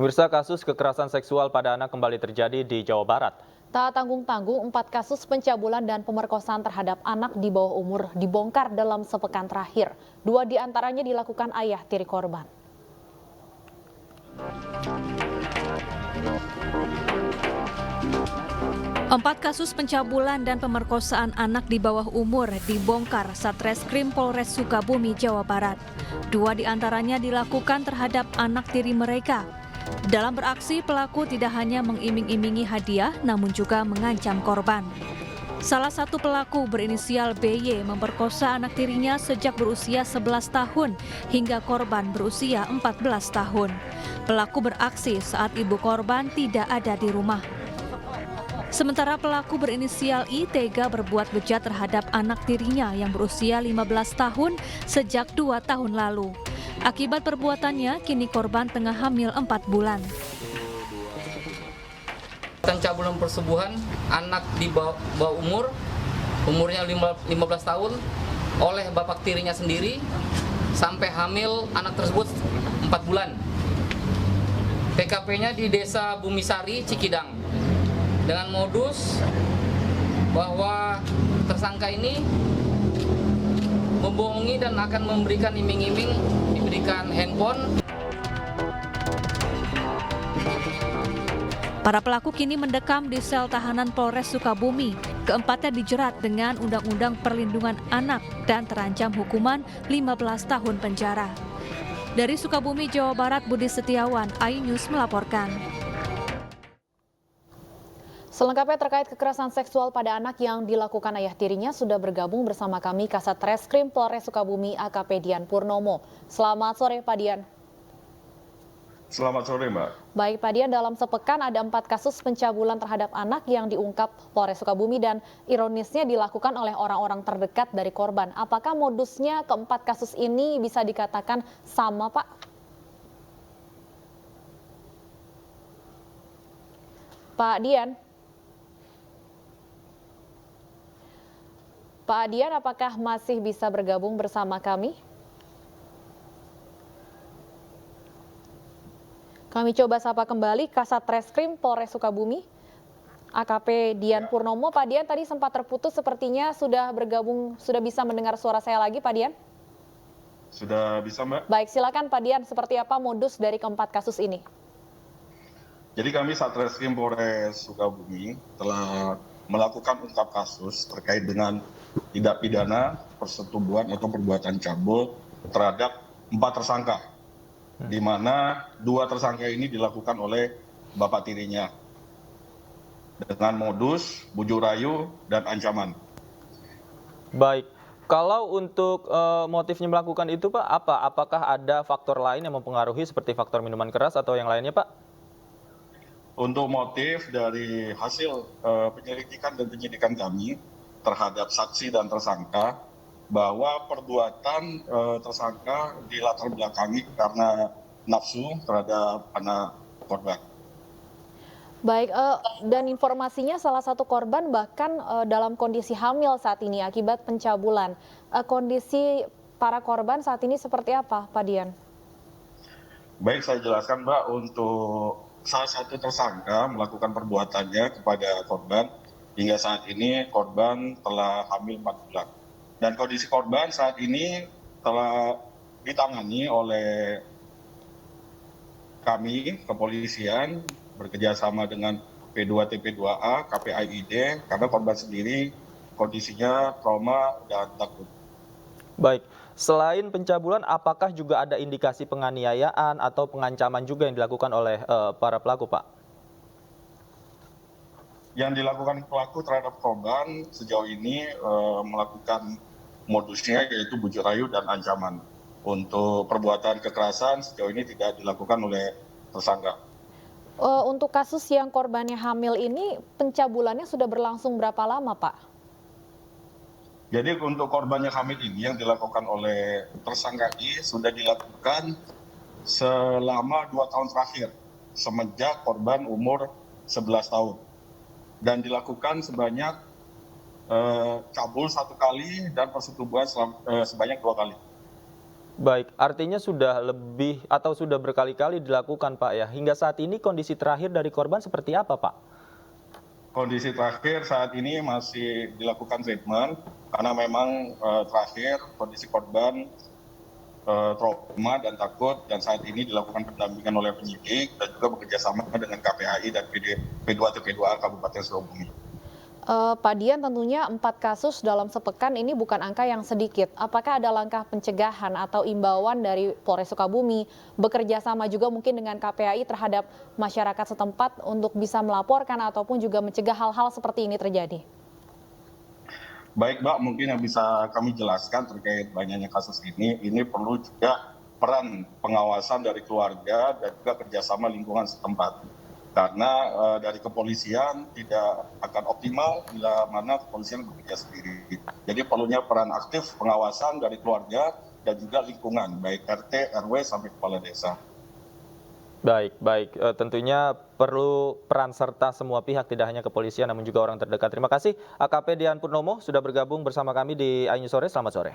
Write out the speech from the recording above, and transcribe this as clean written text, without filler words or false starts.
Pemirsa, kasus kekerasan seksual pada anak kembali terjadi di Jawa Barat. Tak tanggung-tanggung, 4 kasus pencabulan dan pemerkosaan terhadap anak di bawah umur dibongkar dalam sepekan terakhir. 2 diantaranya dilakukan ayah tiri korban. Empat kasus pencabulan dan pemerkosaan anak di bawah umur dibongkar Satreskrim Polres Sukabumi, Jawa Barat. 2 diantaranya dilakukan terhadap anak tiri mereka. Dalam beraksi, pelaku tidak hanya mengiming-imingi hadiah, namun juga mengancam korban. Salah satu pelaku berinisial BY memperkosa anak tirinya sejak berusia 11 tahun hingga korban berusia 14 tahun. Pelaku beraksi saat ibu korban tidak ada di rumah. Sementara pelaku berinisial I tega berbuat bejat terhadap anak tirinya yang berusia 15 tahun sejak 2 tahun lalu. Akibat perbuatannya, kini korban tengah hamil 4 bulan. Pencabulan persetubuhan anak di bawah umurnya 15 tahun oleh bapak tirinya sendiri sampai hamil anak tersebut 4 bulan. TKP-nya di Desa Bumisari, Cikidang. Dengan modus bahwa tersangka ini membohongi dan akan memberikan iming-iming, diberikan handphone. Para pelaku kini mendekam di sel tahanan Polres Sukabumi. Keempatnya dijerat dengan Undang-Undang Perlindungan Anak dan terancam hukuman 15 tahun penjara. Dari Sukabumi, Jawa Barat, Budi Setiawan, iNews melaporkan. Selengkapnya terkait kekerasan seksual pada anak yang dilakukan ayah tirinya sudah bergabung bersama kami Kasat Reskrim Polres Sukabumi AKP Dian Purnomo. Selamat sore Pak Dian. Selamat sore Mbak. Baik Pak Dian, dalam sepekan ada 4 kasus pencabulan terhadap anak yang diungkap Polres Sukabumi dan ironisnya dilakukan oleh orang-orang terdekat dari korban. Apakah modusnya keempat kasus ini bisa dikatakan sama Pak? Pak Dian? Pak Dian, apakah masih bisa bergabung bersama kami? Kami coba sapa kembali Kasat Reskrim Polres Sukabumi, AKP Dian Purnomo. Pak Dian, tadi sempat terputus, sepertinya sudah bergabung, sudah bisa mendengar suara saya lagi Pak Dian? Sudah bisa Mbak? Baik, silakan Pak Dian, seperti apa modus dari keempat kasus ini? Jadi kami Satreskrim Polres Sukabumi telah melakukan ungkap kasus terkait dengan tindak pidana persetubuhan atau perbuatan cabul terhadap 4 tersangka, di mana 2 tersangka ini dilakukan oleh bapak tirinya dengan modus bujuk rayu dan ancaman. Baik, kalau untuk motifnya melakukan itu Pak, apakah ada faktor lain yang mempengaruhi seperti faktor minuman keras atau yang lainnya Pak? Untuk motif dari hasil penyelidikan dan penyidikan kami terhadap saksi dan tersangka, bahwa perbuatan tersangka dilatar belakangi karena nafsu terhadap anak korban. Baik, dan informasinya salah satu korban bahkan dalam kondisi hamil saat ini akibat pencabulan. Kondisi para korban saat ini seperti apa, Pak Dian? Baik, saya jelaskan Mbak, untuk salah satu tersangka melakukan perbuatannya kepada korban, hingga saat ini korban telah hamil 4 bulan. Dan kondisi korban saat ini telah ditangani oleh kami, kepolisian, bekerjasama dengan P2TP2A, KPAID, karena korban sendiri kondisinya trauma dan takut. Baik, selain pencabulan, apakah juga ada indikasi penganiayaan atau pengancaman juga yang dilakukan oleh para pelaku, Pak? Yang dilakukan pelaku terhadap korban sejauh ini melakukan modusnya yaitu bujuk rayu dan ancaman. Untuk perbuatan kekerasan sejauh ini tidak dilakukan oleh tersangka. Untuk kasus yang korbannya hamil ini, pencabulannya sudah berlangsung berapa lama, Pak? Jadi untuk korbannya hamil ini yang dilakukan oleh tersangka I sudah dilakukan selama 2 tahun terakhir, semenjak korban umur 11 tahun. Dan dilakukan sebanyak cabul 1 kali dan persetubuhan sebanyak 2 kali. Baik, artinya sudah lebih atau sudah berkali-kali dilakukan Pak ya. Hingga saat ini kondisi terakhir dari korban seperti apa Pak? Kondisi terakhir saat ini masih dilakukan treatment karena memang terakhir kondisi korban trauma dan takut, dan saat ini dilakukan pendampingan oleh penyidik dan juga bekerjasama dengan KPAI dan P2TP2A Kabupaten Sukabumi. Pak Dian, tentunya 4 kasus dalam sepekan ini bukan angka yang sedikit. Apakah ada langkah pencegahan atau imbauan dari Polres Sukabumi bekerja sama juga mungkin dengan KPAI terhadap masyarakat setempat untuk bisa melaporkan ataupun juga mencegah hal-hal seperti ini terjadi? Baik Mbak, mungkin yang bisa kami jelaskan terkait banyaknya kasus ini perlu juga peran pengawasan dari keluarga dan juga kerjasama lingkungan setempat. Karena dari kepolisian tidak akan optimal bila mana kepolisian bekerja sendiri. Jadi perlunya peran aktif pengawasan dari keluarga dan juga lingkungan, baik RT, RW, sampai kepala desa. Baik, baik. Tentunya perlu peran serta semua pihak, tidak hanya kepolisian namun juga orang terdekat. Terima kasih AKP Dian Purnomo sudah bergabung bersama kami di iNews Sore. Selamat sore.